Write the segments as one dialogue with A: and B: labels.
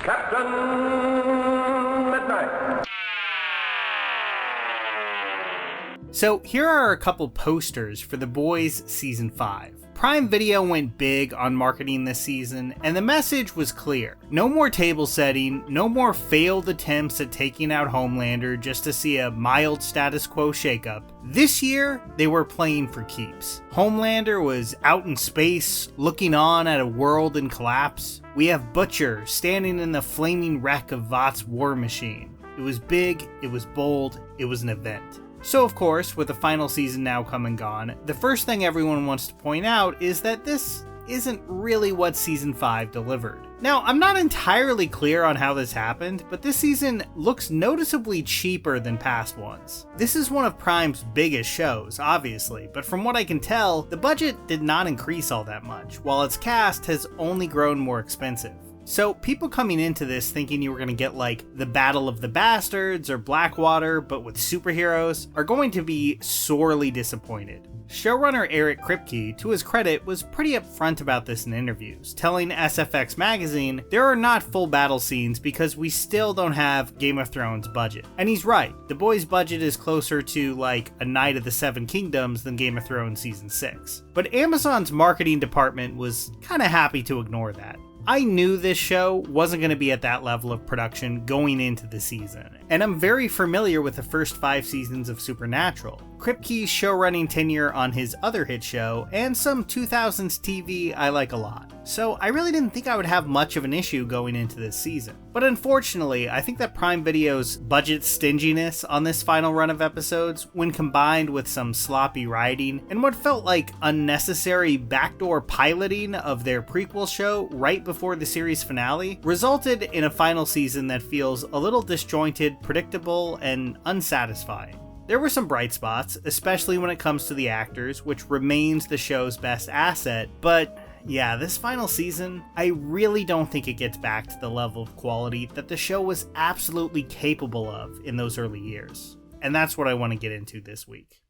A: Captain Midnight.
B: So here are a couple posters for The Boys Season 5. Prime Video went big on marketing this season, and the message was clear. No more table setting, no more failed attempts at taking out Homelander just to see a mild status quo shakeup. This year, they were playing for keeps. Homelander was out in space, looking on at a world in collapse. We have Butcher standing in the flaming wreck of Vought's war machine. It was big, it was bold, it was an event. So of course, with the final season now come and gone, the first thing everyone wants to point out is that this isn't really what Season 5 delivered. Now, I'm not entirely clear on how this happened, but this season looks noticeably cheaper than past ones. This is one of Prime's biggest shows, obviously, but from what I can tell, the budget did not increase all that much, while its cast has only grown more expensive. So people coming into this thinking you were going to get like the Battle of the Bastards or Blackwater, but with superheroes, are going to be sorely disappointed. Showrunner Eric Kripke, to his credit, was pretty upfront about this in interviews, telling SFX magazine there are not full battle scenes because we still don't have Game of Thrones budget. And he's right, The Boys' budget is closer to like A Knight of the Seven Kingdoms than Game of Thrones Season 6. But Amazon's marketing department was kinda happy to ignore that. I knew this show wasn't going to be at that level of production going into the season, and I'm very familiar with the first 5 seasons of Supernatural, Kripke's showrunning tenure on his other hit show, and some 2000s TV I like a lot. So I really didn't think I would have much of an issue going into this season. But unfortunately, I think that Prime Video's budget stinginess on this final run of episodes, when combined with some sloppy writing and what felt like unnecessary backdoor piloting of their prequel show right before the series finale, resulted in a final season that feels a little disjointed, predictable, and unsatisfying. There were some bright spots, especially when it comes to the actors, which remains the show's best asset, but yeah, this final season, I really don't think it gets back to the level of quality that the show was absolutely capable of in those early years. And that's what I want to get into this week.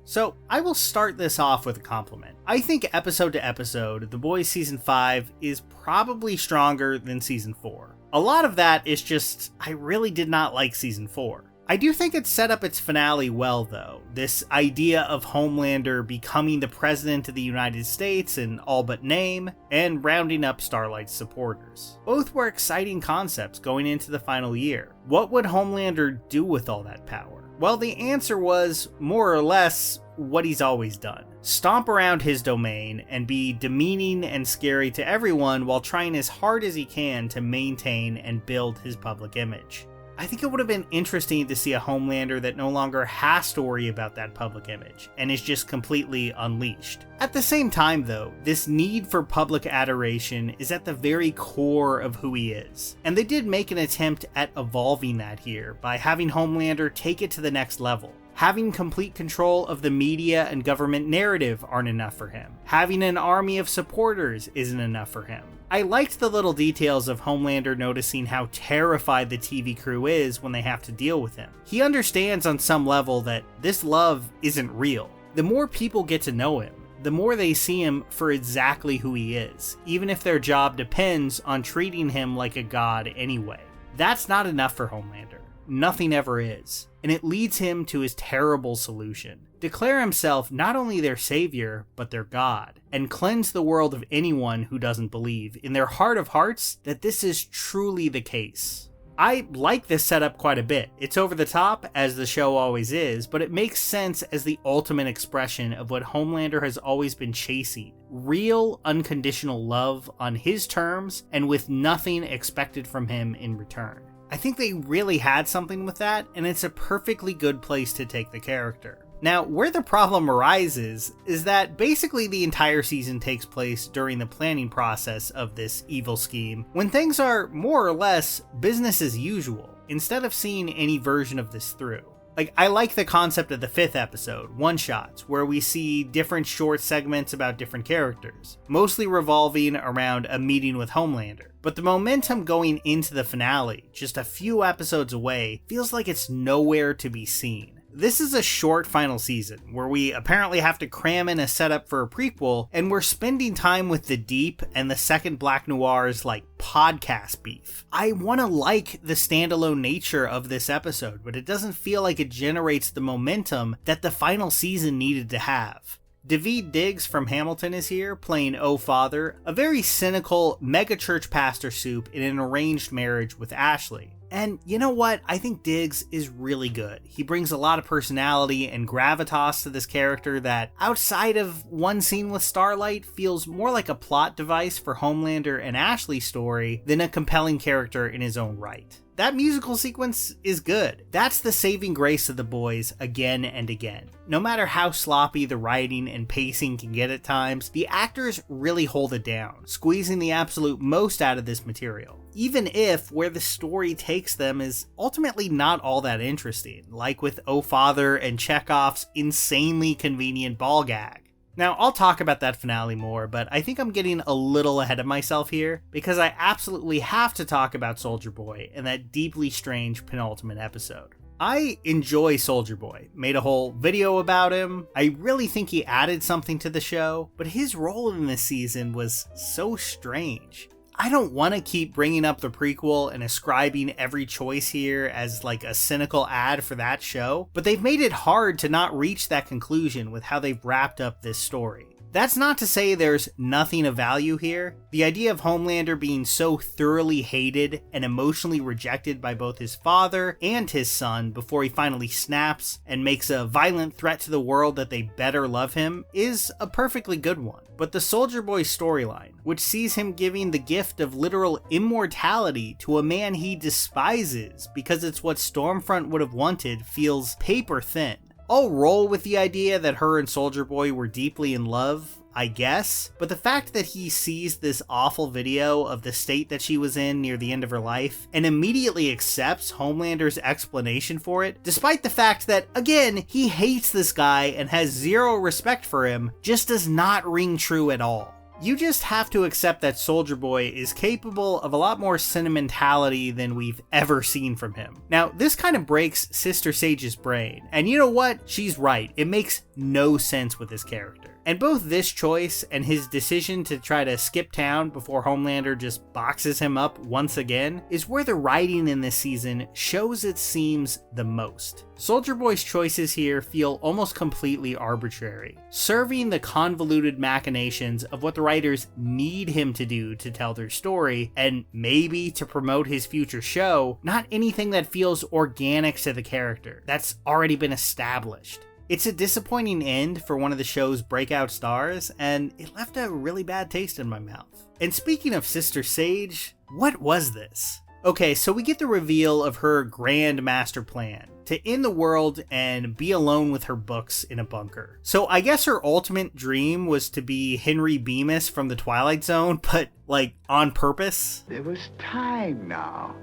B: So, I will start this off with a compliment. I think episode to episode, The Boys Season 5 is probably stronger than Season 4. A lot of that is just, I really did not like Season 4. I do think it set up its finale well, though. This idea of Homelander becoming the president of the United States in all but name, and rounding up Starlight's supporters. Both were exciting concepts going into the final year. What would Homelander do with all that power? Well, the answer was, more or less, what he's always done. Stomp around his domain and be demeaning and scary to everyone while trying as hard as he can to maintain and build his public image. I think it would have been interesting to see a Homelander that no longer has to worry about that public image, and is just completely unleashed. At the same time though, this need for public adoration is at the very core of who he is. And they did make an attempt at evolving that here, by having Homelander take it to the next level. Having complete control of the media and government narrative aren't enough for him. Having an army of supporters isn't enough for him. I liked the little details of Homelander noticing how terrified the TV crew is when they have to deal with him. He understands on some level that this love isn't real. The more people get to know him, the more they see him for exactly who he is, even if their job depends on treating him like a god anyway. That's not enough for Homelander. Nothing ever is. And it leads him to his terrible solution. Declare himself not only their savior, but their god, and cleanse the world of anyone who doesn't believe, in their heart of hearts, that this is truly the case. I like this setup quite a bit. It's over the top, as the show always is, but it makes sense as the ultimate expression of what Homelander has always been chasing. Real, unconditional love on his terms, and with nothing expected from him in return. I think they really had something with that, and it's a perfectly good place to take the character. Now, where the problem arises is that basically the entire season takes place during the planning process of this evil scheme, when things are more or less business as usual, instead of seeing any version of this through. Like, I like the concept of the 5th episode, one-shots, where we see different short segments about different characters, mostly revolving around a meeting with Homelander. But the momentum going into the finale, just a few episodes away, feels like it's nowhere to be seen. This is a short final season, where we apparently have to cram in a setup for a prequel, and we're spending time with the Deep and the second Black Noir's, podcast beef. I want to like the standalone nature of this episode, but it doesn't feel like it generates the momentum that the final season needed to have. Daveed Diggs from Hamilton is here, playing O Father, a very cynical megachurch pastor soup in an arranged marriage with Ashley. And you know what? I think Diggs is really good. He brings a lot of personality and gravitas to this character that, outside of one scene with Starlight, feels more like a plot device for Homelander and Ashley's story than a compelling character in his own right. That musical sequence is good. That's the saving grace of The Boys again and again. No matter how sloppy the writing and pacing can get at times, the actors really hold it down, squeezing the absolute most out of this material. Even if where the story takes them is ultimately not all that interesting, like with O Father and Chekhov's insanely convenient ball gag. Now, I'll talk about that finale more, but I think I'm getting a little ahead of myself here, because I absolutely have to talk about Soldier Boy and that deeply strange penultimate episode. I enjoy Soldier Boy, made a whole video about him. I really think he added something to the show, but his role in this season was so strange. I don't want to keep bringing up the prequel and ascribing every choice here as like a cynical ad for that show, but they've made it hard to not reach that conclusion with how they've wrapped up this story. That's not to say there's nothing of value here. The idea of Homelander being so thoroughly hated and emotionally rejected by both his father and his son before he finally snaps and makes a violent threat to the world that they better love him is a perfectly good one. But the Soldier Boy storyline, which sees him giving the gift of literal immortality to a man he despises because it's what Stormfront would have wanted, feels paper thin. I'll roll with the idea that her and Soldier Boy were deeply in love, I guess, but the fact that he sees this awful video of the state that she was in near the end of her life and immediately accepts Homelander's explanation for it, despite the fact that, again, he hates this guy and has zero respect for him, just does not ring true at all. You just have to accept that Soldier Boy is capable of a lot more sentimentality than we've ever seen from him. Now, this kind of breaks Sister Sage's brain, and you know what? She's right. It makes no sense with this character. And both this choice and his decision to try to skip town before Homelander just boxes him up once again is where the writing in this season shows its seams the most. Soldier Boy's choices here feel almost completely arbitrary, serving the convoluted machinations of what the writers need him to do to tell their story, and maybe to promote his future show, not anything that feels organic to the character that's already been established. It's a disappointing end for one of the show's breakout stars, and it left a really bad taste in my mouth. And speaking of Sister Sage, what was this? Okay, so we get the reveal of her grand master plan to end the world and be alone with her books in a bunker. So I guess her ultimate dream was to be Henry Bemis from the Twilight Zone, but like on purpose.
A: There was time now.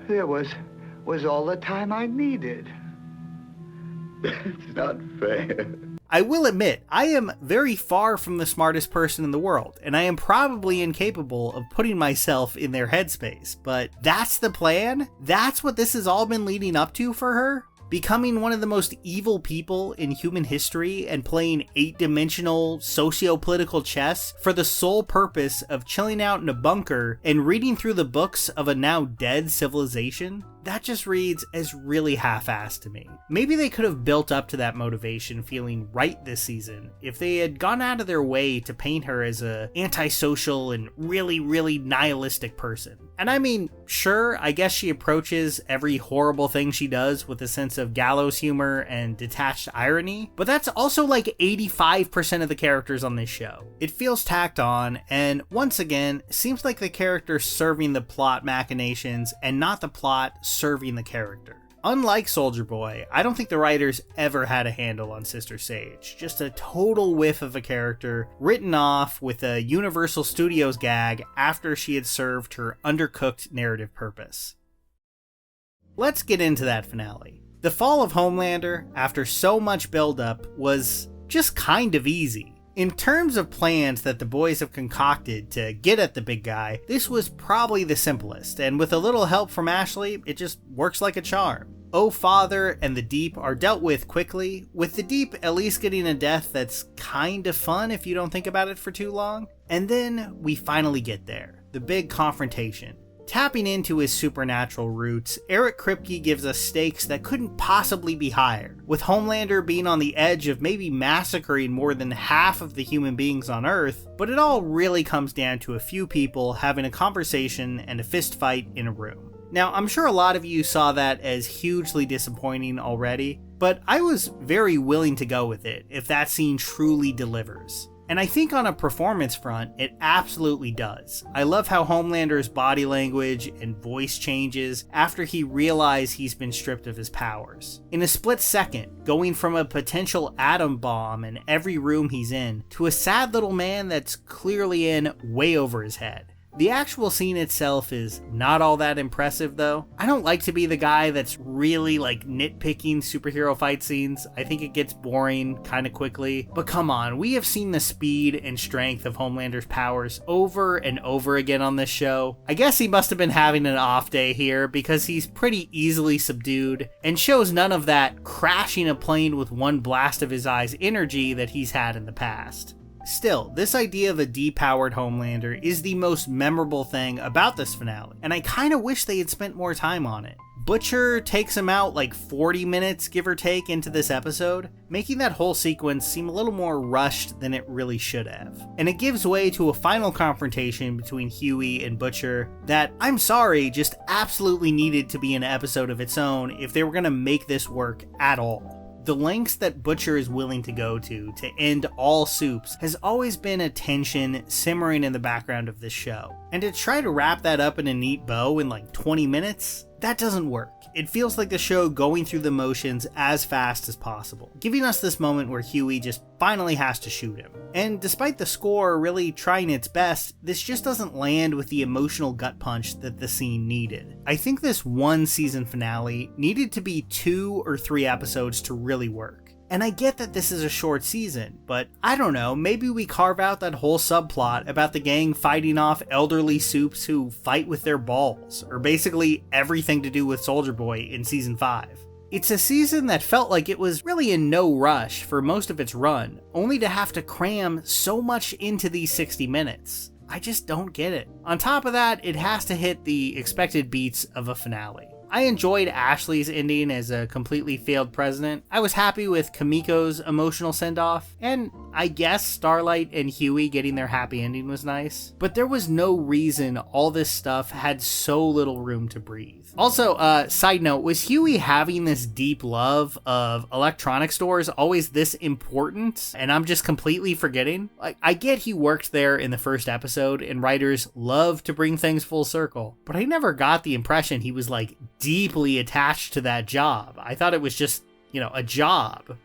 A: There was all the time I needed. It's not fair.
B: I will admit, I am very far from the smartest person in the world, and I am probably incapable of putting myself in their headspace, but that's the plan? That's what this has all been leading up to for her? Becoming one of the most evil people in human history and playing 8-dimensional socio-political chess for the sole purpose of chilling out in a bunker and reading through the books of a now dead civilization? That just reads as really half-assed to me. Maybe they could have built up to that motivation feeling right this season if they had gone out of their way to paint her as a antisocial and really, really nihilistic person. And I mean, sure, I guess she approaches every horrible thing she does with a sense of gallows humor and detached irony, but that's also like 85% of the characters on this show. It feels tacked on, and once again, seems like the character serving the plot machinations and not the plot serving the character. Unlike Soldier Boy, I don't think the writers ever had a handle on Sister Sage. Just a total whiff of a character written off with a Universal Studios gag after she had served her undercooked narrative purpose. Let's get into that finale. The fall of Homelander, after so much buildup, was just kind of easy. In terms of plans that the boys have concocted to get at the big guy, this was probably the simplest, and with a little help from Ashley, it just works like a charm. O Father and the Deep are dealt with quickly, with the Deep at least getting a death that's kind of fun if you don't think about it for too long. And then we finally get there. the big confrontation. Tapping into his supernatural roots, Eric Kripke gives us stakes that couldn't possibly be higher, with Homelander being on the edge of maybe massacring more than half of the human beings on Earth, but it all really comes down to a few people having a conversation and a fist fight in a room. Now, I'm sure a lot of you saw that as hugely disappointing already, but I was very willing to go with it if that scene truly delivers. And I think on a performance front, it absolutely does. I love how Homelander's body language and voice changes after he realizes he's been stripped of his powers. In a split second, going from a potential atom bomb in every room he's in, to a sad little man that's clearly in way over his head. The actual scene itself is not all that impressive though. I don't like to be the guy that's really nitpicking superhero fight scenes. I think it gets boring kind of quickly. But come on, we have seen the speed and strength of Homelander's powers over and over again on this show. I guess he must have been having an off day here because he's pretty easily subdued and shows none of that crashing a plane with one blast of his eyes energy that he's had in the past. Still, this idea of a depowered Homelander is the most memorable thing about this finale, and I kinda wish they had spent more time on it. Butcher takes him out 40 minutes, give or take, into this episode, making that whole sequence seem a little more rushed than it really should have. And it gives way to a final confrontation between Huey and Butcher that, I'm sorry, just absolutely needed to be an episode of its own if they were gonna make this work at all. The lengths that Butcher is willing to go to end all soups has always been a tension simmering in the background of this show. And to try to wrap that up in a neat bow in 20 minutes, that doesn't work. It feels like the show going through the motions as fast as possible, giving us this moment where Huey just finally has to shoot him. And despite the score really trying its best, this just doesn't land with the emotional gut punch that the scene needed. I think this one season finale needed to be 2 or 3 episodes to really work. And I get that this is a short season, but I don't know, maybe we carve out that whole subplot about the gang fighting off elderly soups who fight with their balls, or basically everything to do with Soldier Boy in season 5. It's a season that felt like it was really in no rush for most of its run, only to have to cram so much into these 60 minutes. I just don't get it. On top of that, it has to hit the expected beats of a finale. I enjoyed Ashley's ending as a completely failed president. I was happy with Kamiko's emotional send-off, and I guess Starlight and Huey getting their happy ending was nice. But there was no reason all this stuff had so little room to breathe. Also, side note, was Huey having this deep love of electronic stores always this important, and I'm just completely forgetting? I get he worked there in the first episode, and writers love to bring things full circle, but I never got the impression he was deeply attached to that job. I thought it was just, a job,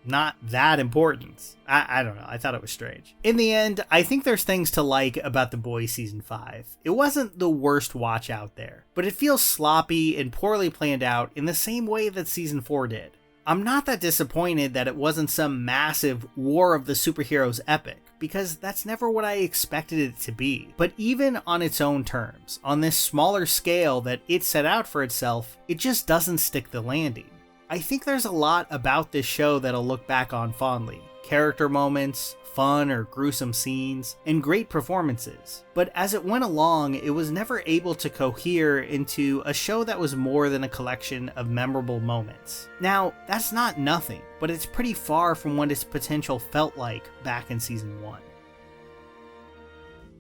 B: not that important. I don't know, I thought it was strange. In the end, I think there's things to like about The Boys Season 5. It wasn't the worst watch out there, but it feels sloppy and poorly planned out in the same way that Season 4 did. I'm not that disappointed that it wasn't some massive War of the Superheroes epic, because that's never what I expected it to be. But even on its own terms, on this smaller scale that it set out for itself, it just doesn't stick the landing. I think there's a lot about this show that I'll look back on fondly. Character moments, fun or gruesome scenes, and great performances. But as it went along, it was never able to cohere into a show that was more than a collection of memorable moments. Now, that's not nothing, but it's pretty far from what its potential felt like back in season 1.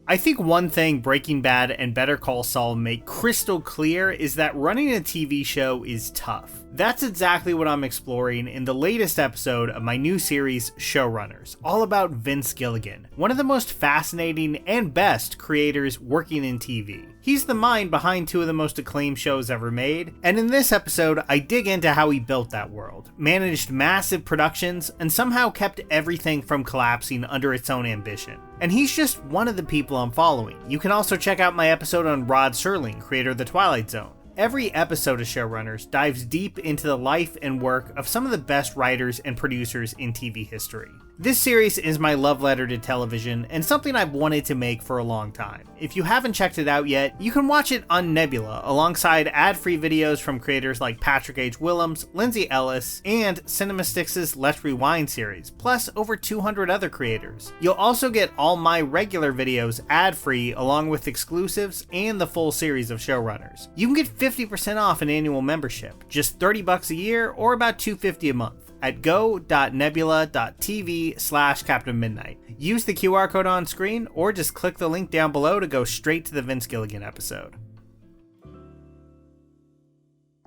B: I think one thing Breaking Bad and Better Call Saul make crystal clear is that running a TV show is tough. That's exactly what I'm exploring in the latest episode of my new series, Showrunners, all about Vince Gilligan, one of the most fascinating and best creators working in TV. He's the mind behind 2 of the most acclaimed shows ever made, and in this episode, I dig into how he built that world, managed massive productions, and somehow kept everything from collapsing under its own ambition. And he's just one of the people I'm following. You can also check out my episode on Rod Serling, creator of The Twilight Zone. Every episode of Showrunners dives deep into the life and work of some of the best writers and producers in TV history. This series is my love letter to television and something I've wanted to make for a long time. If you haven't checked it out yet, you can watch it on Nebula alongside ad-free videos from creators like Patrick H. Willems, Lindsay Ellis, and CinemaStix's Let's Rewind series, plus over 200 other creators. You'll also get all my regular videos ad-free along with exclusives and the full series of showrunners. You can get 50% off an annual membership, just $30 a year or about $250 a month, at go.nebula.tv/captainmidnight. Use the QR code on screen or just click the link down below to go straight to the Vince Gilligan episode.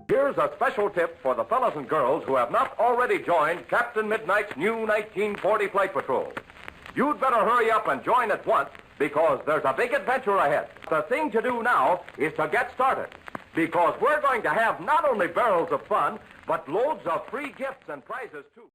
C: Here's a special tip for the fellas and girls who have not already joined Captain Midnight's new 1940 Flight Patrol. You'd better hurry up and join at once because there's a big adventure ahead. The thing to do now is to get started because we're going to have not only barrels of fun, but loads of free gifts and prizes, too.